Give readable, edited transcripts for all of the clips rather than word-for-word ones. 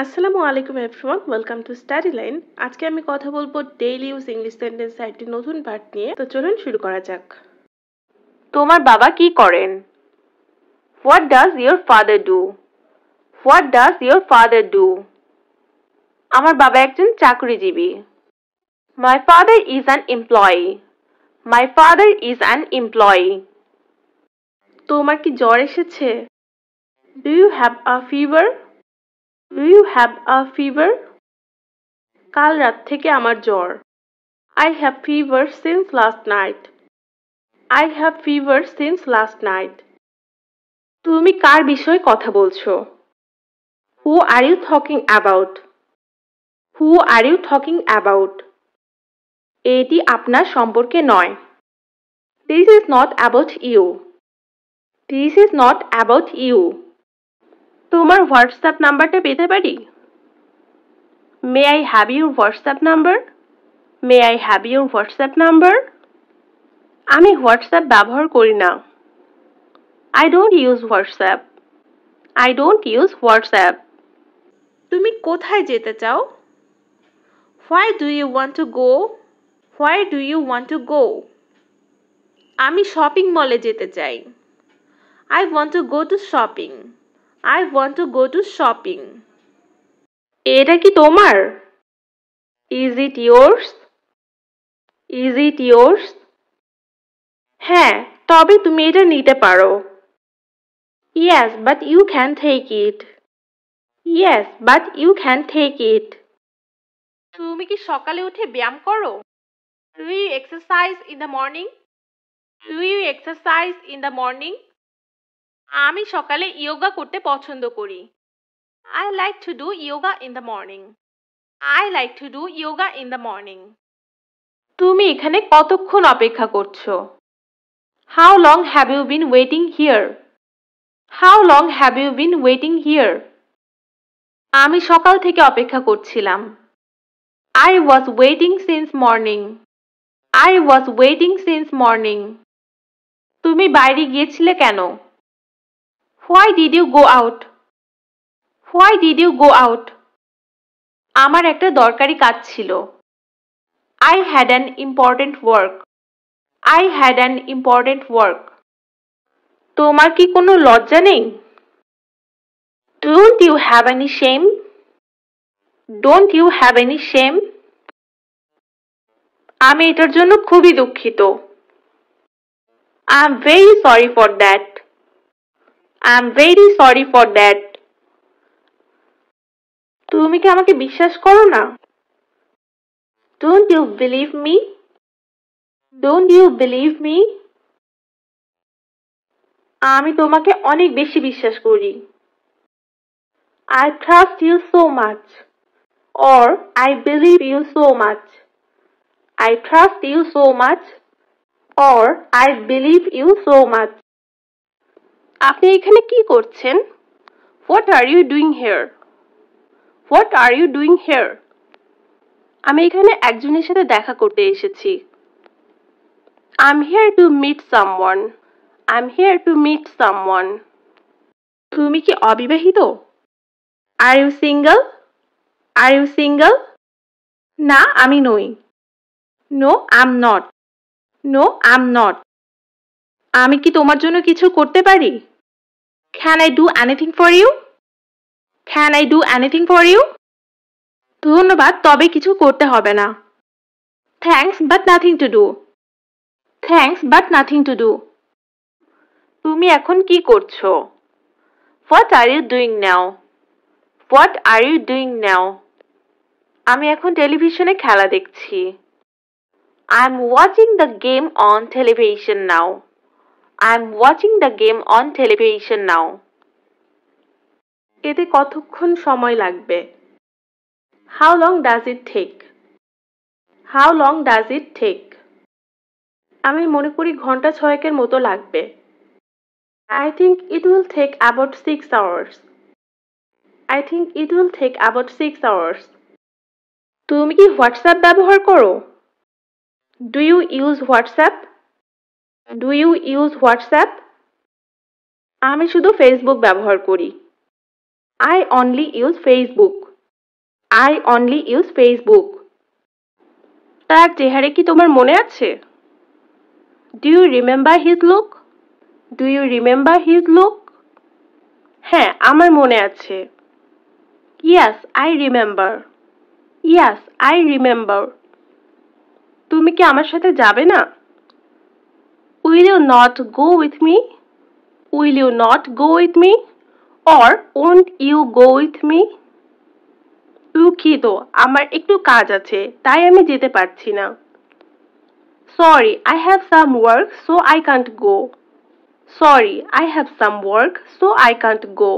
আসসালামু আলাইকুম everyone, welcome to study line. আজকে আমি কথা বলবো ডেইলি ইউজ ইংলিশ সেন্টেন্স একটি নতুন পার্ট নিয়ে। তো চলুন শুরু করা যাক। তোমার বাবা কি করেন? What does your father do? What does your father do? আমার বাবা একজন চাকরিজীবী। My father is an employee. My father is an employee. তোমার কি জ্বর এসেছে? Do you have a fever? Do you have a fever? কাল রাত থেকে আমার জ্বর। I have fever since last night. I have fever since last night. তুমি কার বিষয়ে কথা বলছো? Who are you talking about? Who are you talking about? এটি আপনার সম্পর্কে নয়। This is not about you. This is not about you. তোমার WhatsApp নাম্বারটা পেতে পারি? May I have your WhatsApp number? May I have your WhatsApp number? আমি WhatsApp ব্যবহার করি না। I don't use WhatsApp. I don't use WhatsApp. তুমি কোথায় যেতে চাও? Where do you want to go? Where do you want to go? আমি shopping মলে যেতে চাই। I want to go to shopping. I want to go to shopping. এটা কি তোমার? Is it yours? Is it yours? হ্যাঁ, তবে তুমি এটা নিতে পারো। Yes, but you can take it. Yes, but you can take it. তুমি কি সকালে উঠে ব্যায়াম করো? Do you exercise in the morning? Do you exercise in the morning? আমি সকালে ইয়োগা করতে পছন্দ করি। I like to do yoga in the morning. I like to do yoga in the morning. তুমি এখানে কতক্ষণ অপেক্ষা করছো? How long have you been waiting here? How long have you been waiting here? আমি সকাল থেকে অপেক্ষা করছিলাম। I was waiting since morning. I was waiting since morning. তুমি বাইরে গিয়েছিলে কেন? Why did you go out? Why did you go out? আমার একটা দরকারি কাজ ছিল। I had an important work. I had an important work. তোমার কি কোনো লজ্জা নেই? Don't you have any shame? Don't you have any shame? আমি এটার জন্য খুবই দুঃখিত। I am very sorry for that. I am very sorry for that. তুমি কি আমাকে বিশ্বাস করো না? Don't you believe me? Don't you believe me? আমি তোমাকে অনেক বেশি বিশ্বাস করি। I trust you so much. Or I believe you so much. I trust you so much. Or I believe you so much. আপনি এখানে কি করছেন? What are you doing here? What are you doing here? আমি এখানে একজনের সাথে দেখা করতে এসেছি। I'm here to meet someone. I'm here to meet someone. তুমি কি অবিবাহিত? Are you single? Are you single? না, আমি নই। No, I'm not. No, I'm not. আমি কি তোমার জন্য কিছু করতে পারি? Can I do anything for you? Can I do anything for you? ধন্যবাদ, তবে কিছু করতে হবে না। Thanks, but nothing to do. Thanks, but nothing to do. তুমি এখন কি করছো? What are you doing now? What are you doing now? আমি এখন টেলিভিশনে খেলা দেখছি। I'm watching the game on television now. I'm watching the game on television now. এতে কতক্ষণ সময় লাগবে? How long does it take? How long does it take? আমি মনে করি ঘন্টা 6 মতো লাগবে। I think it will take about 6 hours. I think it will take about 6 hours. তুমি কি হোয়াটসঅ্যাপ ব্যবহার করো? Do you use WhatsApp? Do you use WhatsApp? আমি শুধু ফেসবুক ব্যবহার করি। I only use Facebook. I only use Facebook. তার চেহারা কি তোমার মনে আছে? Do you remember his look? Do you remember his look? হ্যাঁ, আমার মনে আছে। Yes, I remember. Yes, I remember. তুমি কি আমার সাথে যাবে না? Will you not go with me? Will you not go with me? Or won't you go with me? দুঃখিত, আমার একটু কাজ আছে, তাই আমি যেতে পারছি না। Sorry, I have some work, so I can't go. Sorry, I have some work, so I can't go.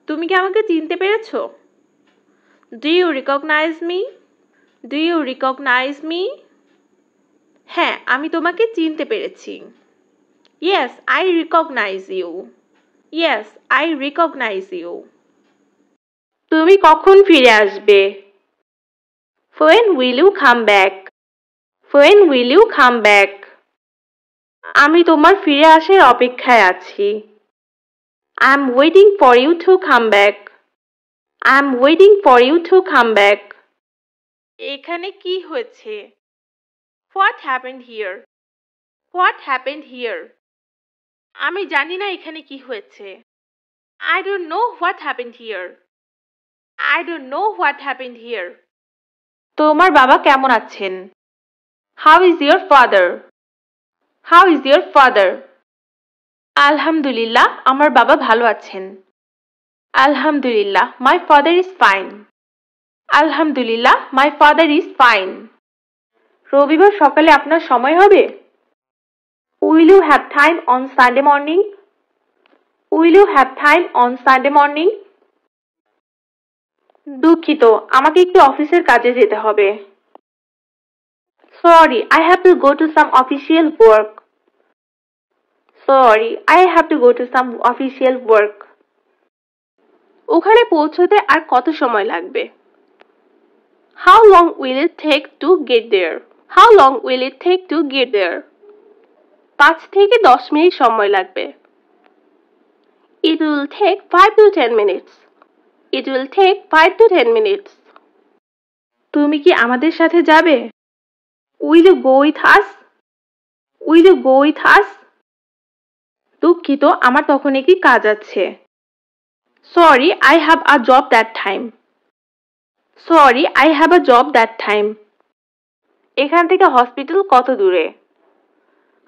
তুমি কি আমাকে চিনতে পেরেছো? Do you recognize me? Do you recognize me? হ্যাঁ, আমি তোমাকে চিনতে পেরেছি। Yes, I recognize you. Yes, I recognize you. তুমি কখন ফিরে আসবে? When will you come back? When will you come back? আমি তোমার ফিরে আসার অপেক্ষায় আছি। I'm waiting for you to come back. I'm waiting for you to come back. এখানে কি হয়েছে? What happened here? What happened here? আমি জানি না এখানে কি হয়েছে। I don't know what happened here. I don't know what happened here. তোমার বাবা কেমন আছেন? How is your father? How is your father? আলহামদুলিল্লাহ, আমার বাবা ভালো আছেন। Alhamdulillah, my father is fine. Alhamdulillah, my father is fine. রবিবার সকালে আপনার সময় হবে? Will you have time on Sunday morning? Will you have time on Sunday morning? দুঃখিত, আমাকে একটু অফিসের কাজে যেতে হবে। Sorry, I have to go to some official work. Sorry, I have to go to some official work. ওখানে পৌঁছতে আর কত সময় লাগবে? How long will it take to get there? How long will it take to get there? 5 থেকে 10 minute সময় লাগবে। It will take 5 to 10 minutes. It will take 5 to 10 minutes. তুমি কি আমাদের সাথে যাবে? Will you go with us? Will you go with us? দুঃখিত, আমার তখন একটি কাজ আছে। Sorry, I have a job that time. Sorry, I have a job that time. এখান থেকে হসপিটাল কত দূরে?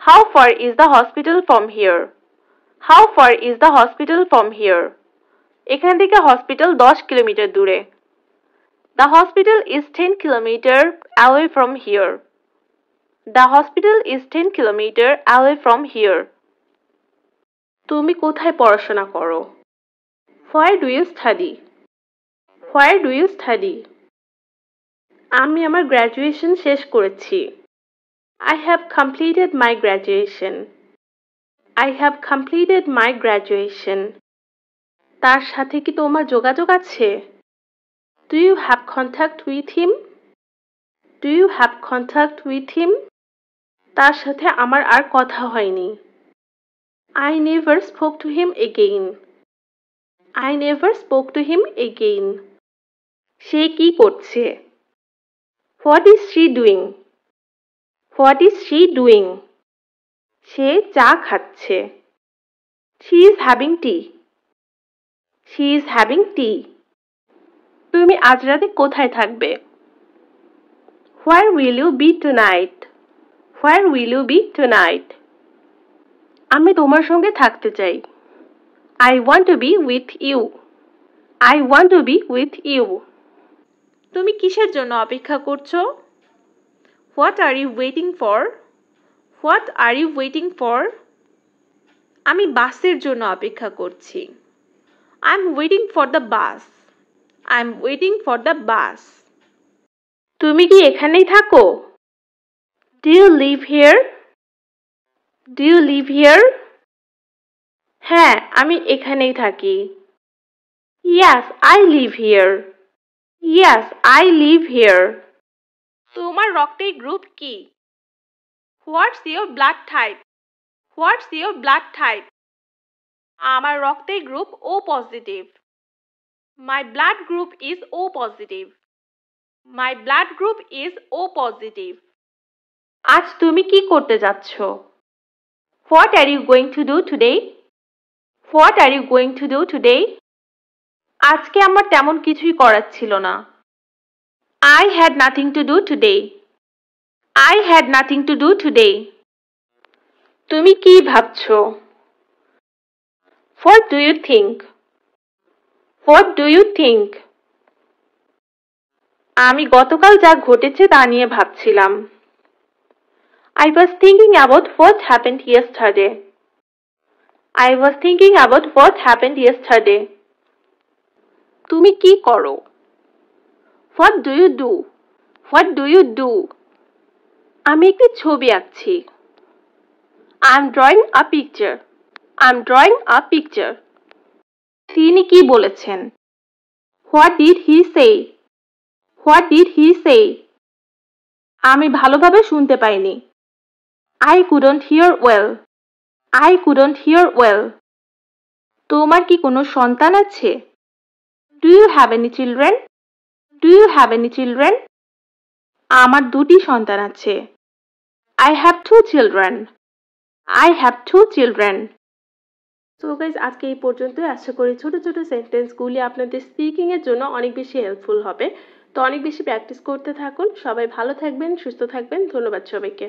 How far is the hospital from here? How far is the hospital from here? এখান থেকে হসপিটাল 10 কিলোমিটার দূরে। The hospital is 10 kilometer away from here. The hospital is 10 kilometer away from here. তুমি কোথায় পড়াশোনা করো? Where do you study? Where do you study? আমি আমার graduation শেষ করেছি। I have completed my graduation. I have completed my graduation. তার সাথে কি তোমার যোগাযোগ আছে? Do you have contact with him? Do you have contact with him? তার সাথে আমার আর কথা হয়নি। I never spoke to him again. I never spoke to him again. সে কি করছে? What is she doing? What is she doing? সে চা খাচ্ছে। She is having tea. She is having tea. তুমি আজ রাতে কোথায় থাকবে? Where will you be tonight? Where will you be tonight? আমি তোমার সঙ্গে থাকতে চাই। I want to be with you. I want to be with you. তুমি কিসের জন্য অপেক্ষা করছো? What are you waiting for? What are you waiting for? আমি বাসের জন্য অপেক্ষা করছি। I'm waiting for the bus. I'm waiting for the bus. তুমি কি এখানেই থাকো? Do you live here? Do you live here? হ্যাঁ, আমি এখানেই থাকি। Yes, I live here. Yes, I live here. তোমার রক্তের গ্রুপ কি? What's your blood type? What's your blood type? আমার রক্তের group O positive. My blood group is O positive. My blood group is O positive. আজ তুমি কি করতে যাচ্ছ? What are you going to do today? What are you going to do today? আজকে আমার তেমন কিছুই করার ছিল না। I had nothing to do today. I had nothing to do today. তুমি কি ভাবছো? What do you think? What do you think? আমি গতকাল যা ঘটেছে তা নিয়ে ভাবছিলাম। I was thinking about what happened yesterday. I was thinking about what happened yesterday. তুমি কি করো? What do you do? What do you do? আমি একটি ছবি আঁকছি। I'm drawing a picture. I'm drawing a picture. তিনি কি বলেছেন? What did he say? What did he say? আমি ভালোভাবে শুনতে পাইনি। I couldn't hear well. I couldn't hear well. তোমার কি কোনো সন্তান আছে? Do you have any children? Do you have any children? আমার দুটি সন্তান আছে। I have two children. I have two children. So guys আজকে এই পর্যন্তই। আশা করি ছোট ছোট সেন্টেন্সগুলি আপনাদের স্পিকিং এর জন্য অনেক বেশি হেল্পফুল হবে। তো অনেক বেশি প্র্যাকটিস করতে থাকুন। সবাই ভালো থাকবেন, সুস্থ থাকবেন। ধন্যবাদ সবাইকে।